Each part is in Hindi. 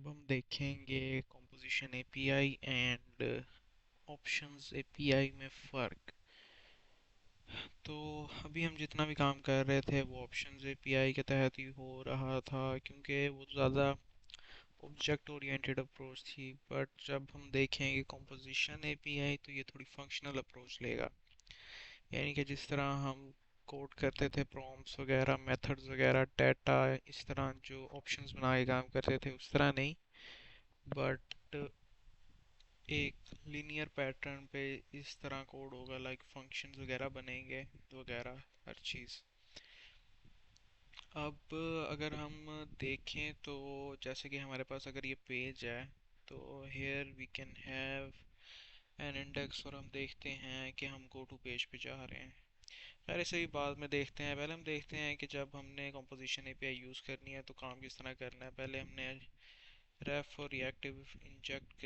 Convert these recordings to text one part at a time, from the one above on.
अब हम देखेंगे composition API and options API में फ़र्क। तो अभी हम जितना भी काम कर रहे थे वो ऑप्शंस एपीआई के तहत ही हो रहा था, क्योंकि वो ज़्यादा ऑब्जेक्ट ओरिएंटेड अप्रोच थी। बट जब हम देखेंगे कंपोजिशन एपीआई तो ये थोड़ी फंक्शनल अप्रोच लेगा। यानी कि जिस तरह हम कोड करते थे प्रॉम्प्ट्स वगैरह, मेथड्स वगैरह, डाटा, इस तरह जो ऑप्शंस बना के काम करते थे उस तरह नहीं, बट एक लीनियर पैटर्न पे इस तरह कोड होगा, लाइक फंक्शंस वगैरह बनेंगे वगैरह हर चीज़। अब अगर हम देखें तो जैसे कि हमारे पास अगर ये पेज है तो here we can have an index, और हम देखते हैं कि हम गो टू पेज पे जा रहे हैं। खैर इसे भी बाद में देखते हैं, पहले हम देखते हैं कि जब हमने कंपोजिशन एपीआई यूज़ करनी है तो काम किस तरह करना है। पहले हमने रेफ और रिएक्टिव इंजेक्ट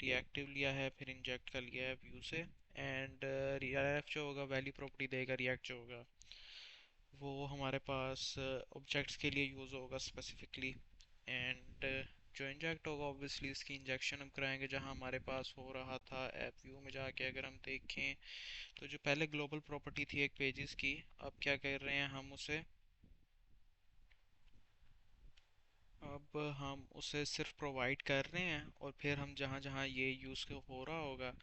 रिएक्टिव लिया है, फिर इंजेक्ट का लिया है व्यू से। एंड रेफ जो होगा वैल्यू प्रॉपर्टी देगा, रिएक्ट जो होगा वो हमारे पास ऑब्जेक्ट्स के लिए यूज़ होगा स्पेसिफिकली। एंड जो इंजेक्ट होगा ऑब्वियसली इसकी इंजेक्शन हम कराएंगे जहां हमारे पास हो रहा था ऐप व्यू में जाके। अगर हम देखें तो जो पहले ग्लोबल प्रॉपर्टी थी एक पेजेस की, अब क्या कर रहे हैं हम उसे, अब हम उसे सिर्फ प्रोवाइड कर रहे हैं और फिर हम जहाँ जहाँ ये यूज़ हो रहा होगा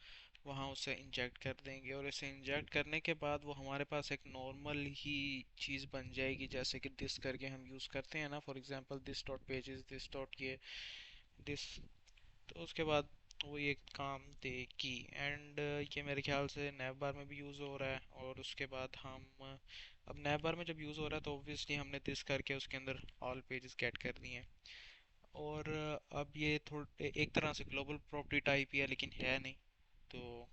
वहाँ उसे इंजेक्ट कर देंगे। और इसे इंजेक्ट करने के बाद वो हमारे पास एक नॉर्मल ही चीज़ बन जाएगी, जैसे कि दिस करके हम यूज़ करते हैं ना, for example this dot pages, this dot ये दिस। तो उसके बाद वो ये काम देगी। एंड ये मेरे ख्याल से नैव बार में भी यूज़ हो रहा है। और उसके बाद हम अब नैव बार में जब यूज़ हो रहा है तो ऑब्वियसली हमने दिस करके उसके अंदर ऑल पेजेस गेट कर दिए हैं। और अब ये थोड़े एक तरह से ग्लोबल प्रॉपर्टी टाइप ही है लेकिन है नहीं, तो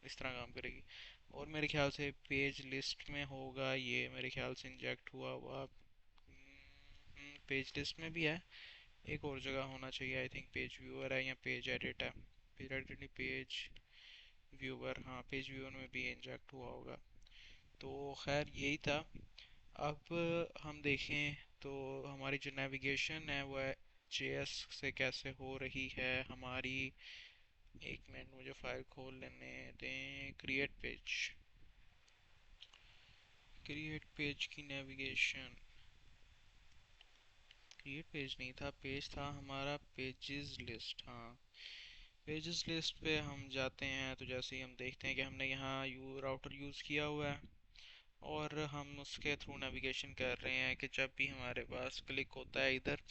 इस तरह काम करेगी। और मेरे ख्याल से पेज लिस्ट में होगा ये, मेरे ख्याल से इंजेक्ट हुआ हुआ पेज लिस्ट में भी है। एक और जगह होना चाहिए, आई थिंक पेज व्यूअर है या पेज एडिट है। पेज एडिट नहीं, पेज व्यूअर, हाँ पेज व्यूअर में भी इंजेक्ट हुआ होगा। तो खैर यही था। अब हम देखें तो हमारी जो नेविगेशन है वह जेएस से कैसे हो रही है हमारी। एक मिनट मुझे फाइल खोल लेने दें। क्रिएट पेज की नेविगेशन, क्रिएट पेज नहीं था, पेज था हमारा पेजेस लिस्ट। हाँ, पेजेस लिस्ट पे हम जाते हैं तो जैसे ही हम देखते हैं कि हमने यहाँ यू राउटर यूज़ किया हुआ है और हम उसके थ्रू नेविगेशन कर रहे हैं कि जब भी हमारे पास क्लिक होता है इधर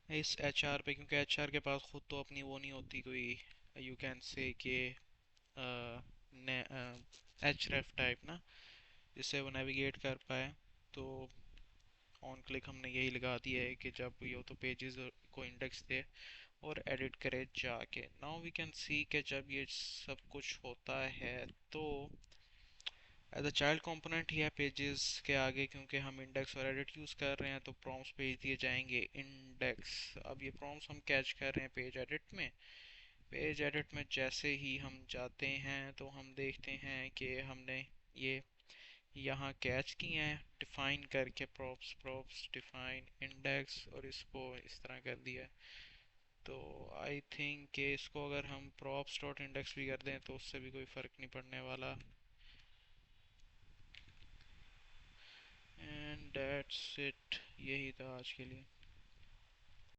इस एचआर पे, क्योंकि एचआर के पास खुद तो अपनी वो नहीं होती कोई, यू कैन से कि एच रेफ टाइप ना, जिससे वो नेविगेट कर पाए। तो ऑन क्लिक हमने यही लगा दिया है कि जब ये तो पेजेस को इंडेक्स दे और एडिट करे जाके। नाउ वी कैन सी कि जब ये सब कुछ होता है तो एज अ चाइल्ड कंपोनेंट ही है पेजेस के आगे, क्योंकि हम इंडेक्स और एडिट यूज़ कर रहे हैं तो प्रॉम्प्ट्स भेज दिए जाएंगे इंडेक्स। अब ये प्रॉम्प्ट्स हम कैच कर रहे हैं पेज एडिट में। पेज एडिट में जैसे ही हम जाते हैं तो हम देखते हैं कि हमने ये यहाँ कैच किए हैं डिफाइन करके, प्रॉप्स प्रॉप्स डिफाइन इंडेक्स, और इसको इस तरह कर दिया है। तो आई थिंक कि इसको अगर हम प्रॉप्स डॉट इंडेक्स भी कर दें तो उससे भी कोई फ़र्क नहीं पड़ने वाला। एंड दैट्स इट, यही था आज के लिए।